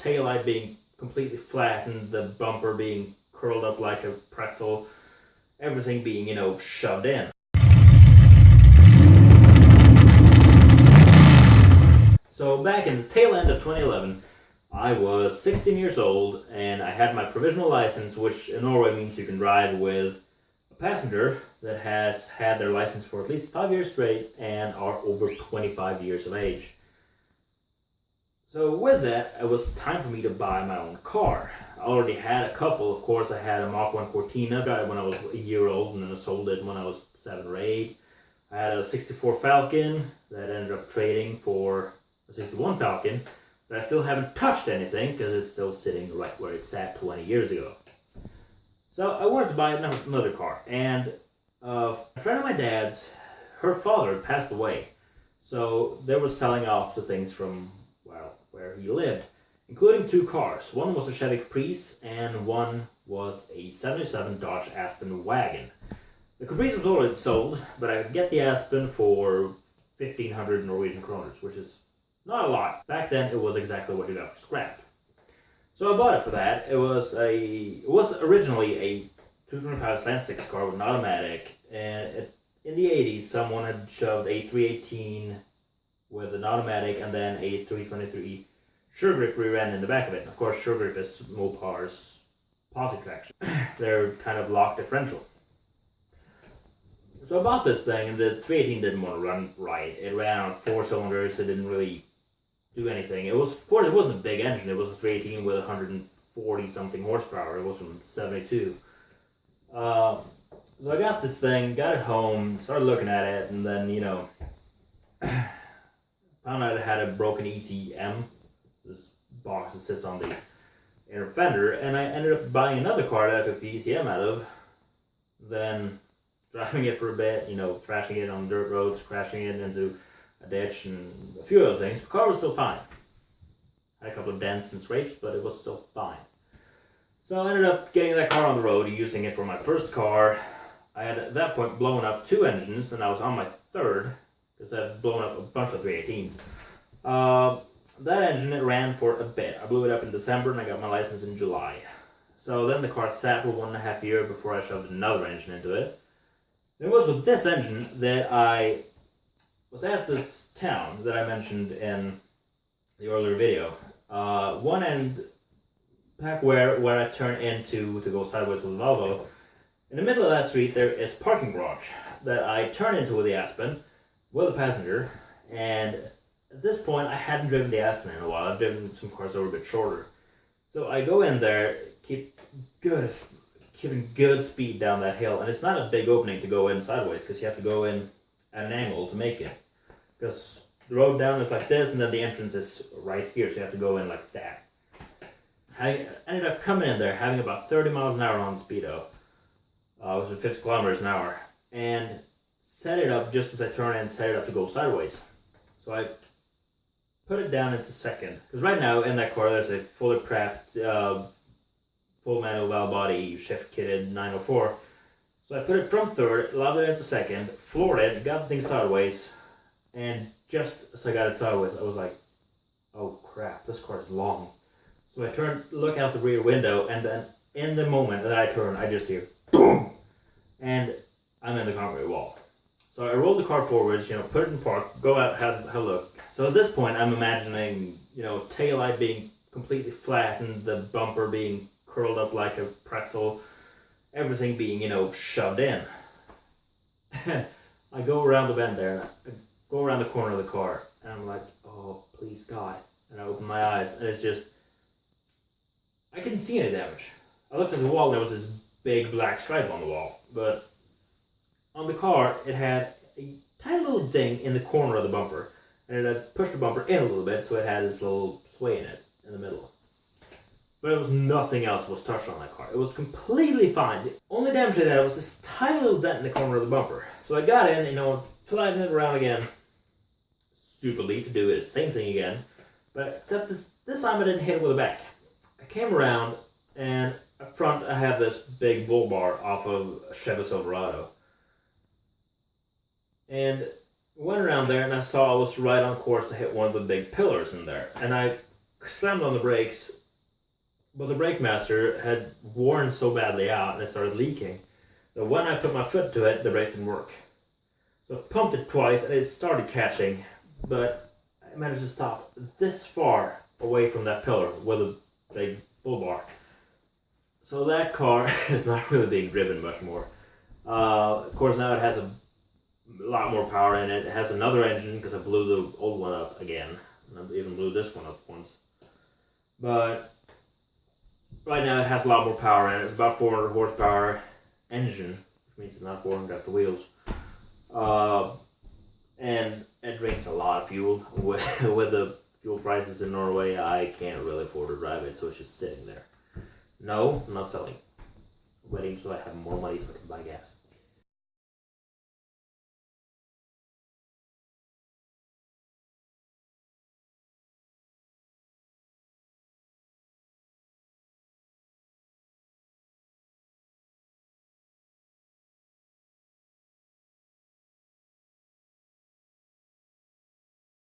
taillight being completely flattened, the bumper being curled up like a pretzel, everything being, shoved in. So back in the tail end of 2011, I was 16 years old and I had my provisional license, which in Norway means you can drive with a passenger that has had their license for at least 5 years straight and are over 25 years of age. So with that, it was time for me to buy my own car. I already had a couple, of course. I had a Mach 1 Cortina, got it when I was a year old, and then I sold it when I was 7 or 8. I had a 64 Falcon that ended up trading for a 61 Falcon, but I still haven't touched anything because it's still sitting right where it sat 20 years ago. So I wanted to buy another car, and a friend of my dad's, her father passed away. So they were selling off the things from, where he lived, including 2 cars. One was a Chevy Caprice, and one was a 77 Dodge Aspen Wagon. The Caprice was already sold, but I could get the Aspen for 1,500 Norwegian kroners, which is not a lot. Back then, it was exactly what you got for scrap. So I bought it for that. It was originally a 225 slant 6 car with an automatic, and in the 80s, someone had shoved a 318 with an automatic and then a 323 sure grip rear end in the back of it. And of course, sure grip is Mopar's posi traction. They're kind of lock differential. So I bought this thing, and the 318 didn't want to run right. It ran on 4 cylinders. It didn't really do anything. It wasn't a big engine. It was a 318 with 140 something horsepower. It was from 72. So I got this thing, got it home, started looking at it, and then found out it had a broken ECM, this box that sits on the inner fender, and I ended up buying another car that I took the ECM out of, then driving it for a bit, thrashing it on dirt roads, crashing it into a ditch, and a few other things. The car was still fine. Had a couple of dents and scrapes, but it was still fine. So I ended up getting that car on the road, using it for my first car. I had at that point blown up 2 engines, and I was on my third, because I've blown up a bunch of 318s. That engine, it ran for a bit. I blew it up in December, and I got my license in July. So then the car sat for 1.5 years before I shoved another engine into it. It was with this engine that I was at this town that I mentioned in the earlier video. One end, back where I turn into to go sideways with Volvo, in the middle of that street there is a parking garage that I turn into with the Aspen, with a passenger, and at this point I hadn't driven the Aspen in a while. I've driven some cars that were a bit shorter. So I go in there, keeping good speed down that hill, and it's not a big opening to go in sideways because you have to go in at an angle to make it. Because the road down is like this, and then the entrance is right here, so you have to go in like that. I ended up coming in there having about 30 miles an hour on the speedo, which is 50 kilometers an hour, and set it up just as I turn in, set it up to go sideways. So I put it down into second, because right now in that car there's a fully prepped, full manual valve body, shift kitted 904. So I put it from third, allowed it into second, floored it, got the thing sideways, and just as I got it sideways, I was like, oh crap, this car is long. So I turned, look out the rear window, and then in the moment that I turn, I just hear boom, and I'm in the concrete wall. So I rolled the car forwards, put it in park, go out, have a look. So at this point, I'm imagining, taillight being completely flattened, the bumper being curled up like a pretzel, everything being, shoved in. And I go around the bend there, and I go around the corner of the car, and I'm like, oh, please God. And I open my eyes, and it's just, I couldn't see any damage. I looked at the wall, and there was this big black stripe on the wall, but on the car, it had a tiny little ding in the corner of the bumper, and it had pushed the bumper in a little bit, so it had this little sway in it, in the middle. But it was nothing else was touched on that car. It was completely fine. The only damage it had was this tiny little dent in the corner of the bumper. So I got in, sliding it around again, stupidly, to do it, same thing again, but except this time I didn't hit it with the back. I came around, and up front I have this big bull bar off of a Chevy Silverado. And went around there, and I saw I was right on course to hit one of the big pillars in there. And I slammed on the brakes, but the brake master had worn so badly out and it started leaking that when I put my foot to it, the brakes didn't work. So I pumped it twice and it started catching, but I managed to stop this far away from that pillar with a big bull bar. So that car is not really being driven much more. Of course, now it has a lot more power in it. It has another engine because I blew the old one up again. And I even blew this one up once. But right now it has a lot more power in it. It's about 400 horsepower engine, which means it's not 400 at the wheels. And it drinks a lot of fuel. With the fuel prices in Norway, I can't really afford to drive it, so it's just sitting there. No, I'm not selling. I'm waiting until I have more money so I can buy gas.